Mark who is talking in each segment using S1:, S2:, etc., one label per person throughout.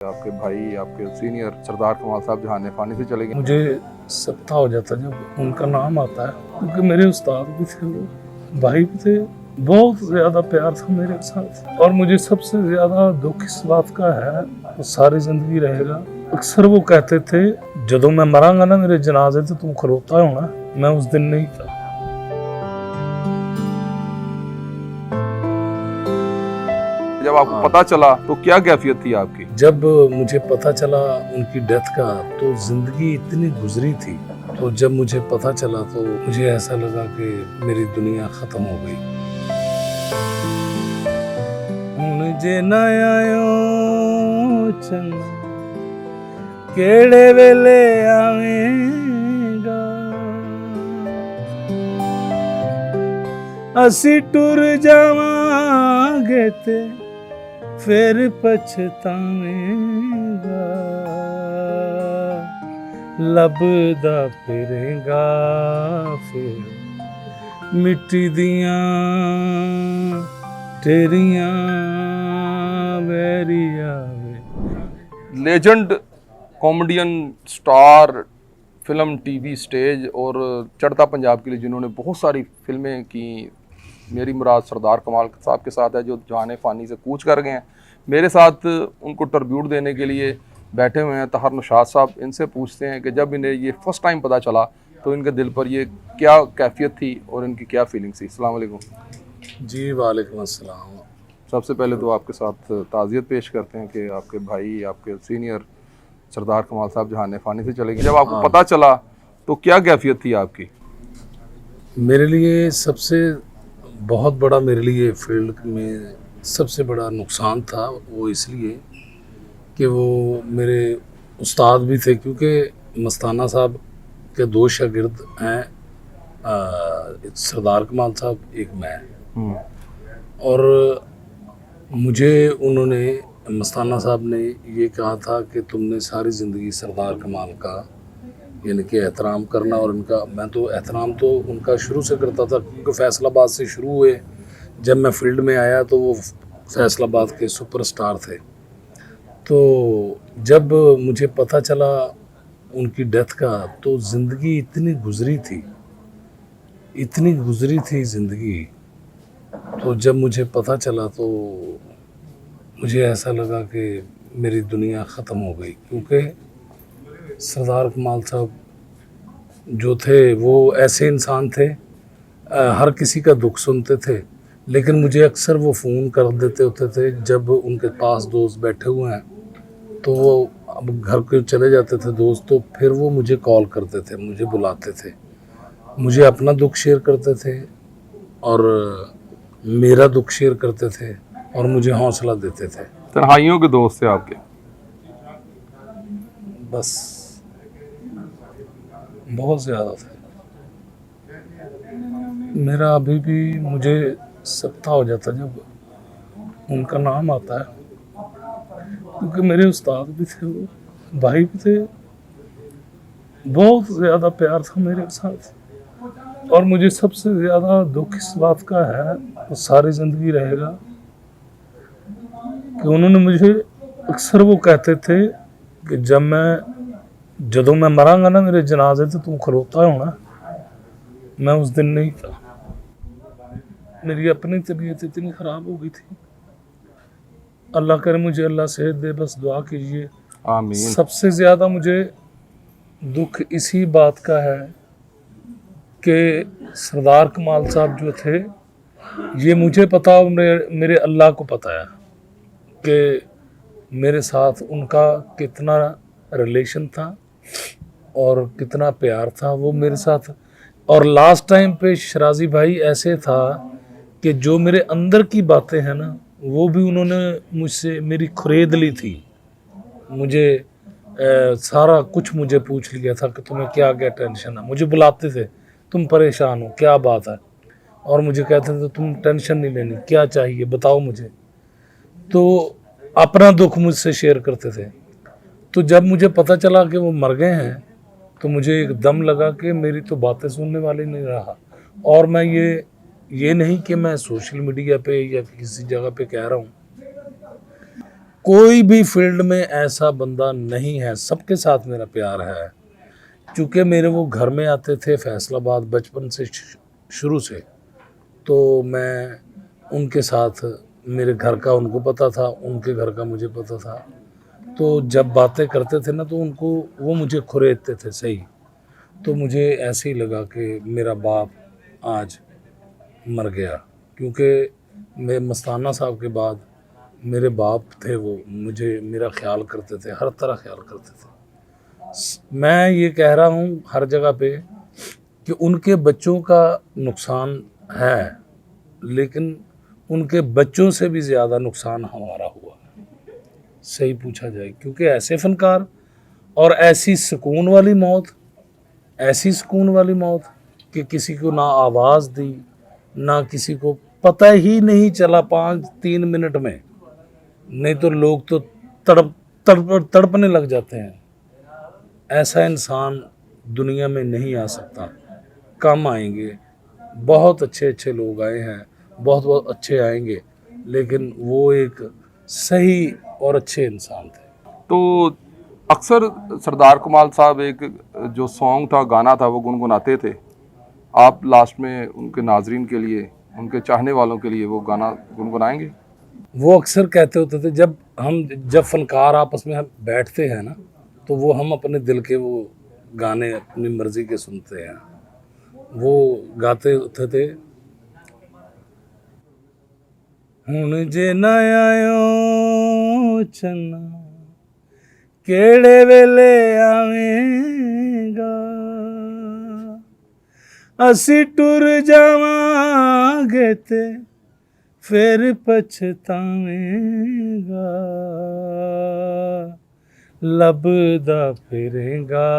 S1: आपके भाई, आपके सीनियर सरदार कमाल साहब जहान फानी से चले गए।
S2: मुझे सकता हो जाता जब उनका नाम आता है, क्योंकि मेरे उस्ताद भी थे, वो भाई भी थे। बहुत ज्यादा प्यार था मेरे साथ। और मुझे सबसे ज्यादा दुख इस बात का है, वो सारी जिंदगी रहेगा। अक्सर वो कहते थे, जदों मैं मरांगा ना, मेरे जनाजे ते तुम खलोता होना। मैं उस दिन नहीं था।
S1: जब आपको पता चला तो क्या कैफियत थी आपकी?
S2: जब मुझे पता चला उनकी डेथ का, तो जिंदगी इतनी गुजरी थी। तो जब मुझे पता चला तो मुझे ऐसा लगा कि मेरी दुनिया खत्म हो गई। हुण जे ना आयो चंगा, केड़े वेले आवेगा, असी टुर जावांगे ते फिर पछतावेगा, लभदा फिरेगा फिर मिट्टी दियां तेरियां वैरिया।
S1: Legend comedian, star, film, TV, stage और चढ़ता पंजाब के लिए जिन्होंने बहुत सारी फिल्में की, मेरी मुराद सरदार कमाल साहब के साथ है, जो जहान फ़ानी से कूच कर गए हैं। मेरे साथ उनको ट्रिब्यूट देने के लिए बैठे हुए हैं ताहर नौशाद साहब। इनसे पूछते हैं कि जब इन्हें ये फर्स्ट टाइम पता चला तो इनके दिल पर ये क्या कैफियत थी और इनकी क्या फीलिंग्स थी। अस्सलाम वालेकुम।
S2: जी वालेकुम अस्सलाम।
S1: सबसे पहले तो आपके साथ ताज़ियत पेश करते हैं कि आपके भाई, आपके सीनियर सरदार कमाल साहब जहान फ़ानी से चले गए। जब आपको पता चला तो क्या कैफियत थी आपकी?
S2: मेरे लिए सबसे बहुत बड़ा, मेरे लिए फील्ड में सबसे बड़ा नुकसान था वो इसलिए कि वो मेरे उस्ताद भी थे, क्योंकि मस्ताना साहब के दो शागिर्द हैं, सरदार कमाल साहब, एक मैं। और मुझे उन्होंने, मस्ताना साहब ने ये कहा था कि तुमने सारी ज़िंदगी सरदार कमाल का यानी कि एहतराम करना। और उनका, मैं तो एहतराम तो उनका शुरू से करता था, क्योंकि फैसलाबाद से शुरू हुए। जब मैं फील्ड में आया तो वो फैसलाबाद के सुपरस्टार थे। तो जब मुझे पता चला उनकी डेथ का, तो ज़िंदगी इतनी गुजरी थी ज़िंदगी। तो जब मुझे पता चला तो मुझे ऐसा लगा कि मेरी दुनिया ख़त्म हो गई, क्योंकि सरदार कमाल साहब जो थे वो ऐसे इंसान थे, हर किसी का दुख सुनते थे। लेकिन मुझे अक्सर वो फ़ोन कर देते होते थे, जब उनके पास दोस्त बैठे हुए हैं तो वो अब घर के चले जाते थे दोस्त, तो फिर वो मुझे कॉल करते थे, मुझे बुलाते थे, मुझे अपना दुख शेयर करते थे और मेरा दुख शेयर करते थे और मुझे हौसला देते थे।
S1: तन्हाइयों के दोस्त थे आपके?
S2: बस बहुत ज़्यादा थे। मेरा अभी भी मुझे सकता हो जाता जब उनका नाम आता है, क्योंकि मेरे उस्ताद भी थे, वो भाई भी थे। बहुत ज़्यादा प्यार था मेरे साथ। और मुझे सबसे ज़्यादा दुख इस बात का है, वो सारी ज़िंदगी रहेगा, कि उन्होंने मुझे, अक्सर वो कहते थे कि जदों मैं मरांगा ना, मेरे जनाजे ते तुम खलोता होना। मैं उस दिन नहीं था। मेरी अपनी तबीयत इतनी ख़राब हो गई थी। अल्लाह करे मुझे अल्लाह सेहत दे, बस दुआ कीजिए।
S1: आमीन।
S2: सबसे ज़्यादा मुझे दुख इसी बात का है कि सरदार कमाल साहब जो थे, ये मुझे पता, मेरे अल्लाह को पता है कि मेरे साथ उनका कितना रिलेशन था और कितना प्यार था वो मेरे साथ। और लास्ट टाइम पे शराजी भाई ऐसे था कि जो मेरे अंदर की बातें हैं ना, वो भी उन्होंने मुझसे, मेरी खुरेद ली थी। मुझे सारा कुछ मुझे पूछ लिया था कि तुम्हें क्या क्या टेंशन है। मुझे बुलाते थे, तुम परेशान हो, क्या बात है? और मुझे कहते थे तुम टेंशन नहीं लेनी, क्या चाहिए बताओ मुझे। तो अपना दुख मुझसे शेयर करते थे। तो जब मुझे पता चला कि वो मर गए हैं, तो मुझे एकदम लगा कि मेरी तो बातें सुनने वाली नहीं रहा। और मैं ये नहीं कि मैं सोशल मीडिया पे या किसी जगह पे कह रहा हूँ, कोई भी फील्ड में ऐसा बंदा नहीं है, सबके साथ मेरा प्यार है। चूँकि मेरे वो घर में आते थे फैसलाबाद बचपन से शुरू से, तो मैं उनके साथ, मेरे घर का उनको पता था, उनके घर का मुझे पता था। तो जब बातें करते थे ना तो उनको वो मुझे खुरेदते थे सही। तो मुझे ऐसे ही लगा कि मेरा बाप आज मर गया, क्योंकि मैं मस्ताना साहब के बाद मेरे बाप थे, वो मुझे मेरा ख्याल करते थे, हर तरह ख्याल करते थे। मैं ये कह रहा हूँ हर जगह पे कि उनके बच्चों का नुकसान है, लेकिन उनके बच्चों से भी ज़्यादा नुकसान हमारा हुआ, सही पूछा जाए। क्योंकि ऐसे फनकार और ऐसी सुकून वाली मौत, ऐसी सुकून वाली मौत कि किसी को ना आवाज़ दी, ना किसी को पता ही नहीं चला 3 मिनट में। नहीं तो लोग तो तड़पने लग जाते हैं। ऐसा इंसान दुनिया में नहीं आ सकता, कम आएंगे। बहुत अच्छे अच्छे लोग आए हैं, बहुत बहुत अच्छे आएंगे, लेकिन वो एक सही और अच्छे इंसान थे।
S1: तो अक्सर सरदार कमाल साहब एक जो सॉन्ग था, गाना था, वो गुनगुनाते थे। आप लास्ट में उनके नाजरीन के लिए, उनके चाहने वालों के लिए वो गाना गुनगुनाएंगे?
S2: वो अक्सर कहते होते थे, जब फनकार आपस में हम बैठते हैं ना, तो वो हम अपने दिल के वो गाने अपनी मर्जी के सुनते हैं। वो गाते होते थे, हुण जे ना आयो चन्ना केड़े वेले आवेगा, असी टुर जावांगे ते फिर पछतावेगा, लभदा फिरेगा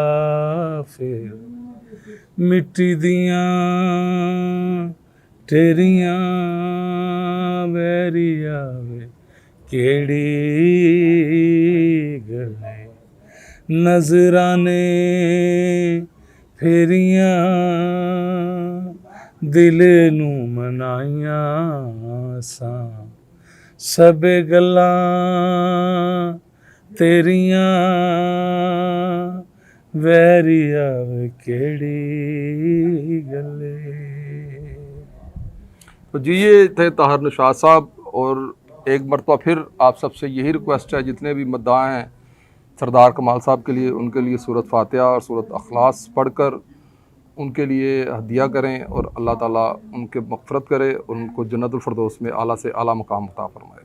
S2: फिर मिट्टी दियां तेरियां वैरिया वे केड़ी गले, नजराने फेरियां दिल नू मनाइयां सा, सबे गल्लां तेरियां वैरिया वे केड़ी गले।
S1: तो जी, ये थे ताहिर निशात साहब। और एक मरतबा फिर आप सबसे यही रिक्वेस्ट है, जितने भी मद्दाह हैं सरदार कमाल साहब के लिए, उनके लिए सूरत फातिहा और सूरत अखलास पढ़कर उनके लिए हदिया करें, और अल्लाह ताला उनके मग़फ़िरत करे, उनको जन्नतुल फ़िरदौस में आला से आला मकाम अता फरमाए।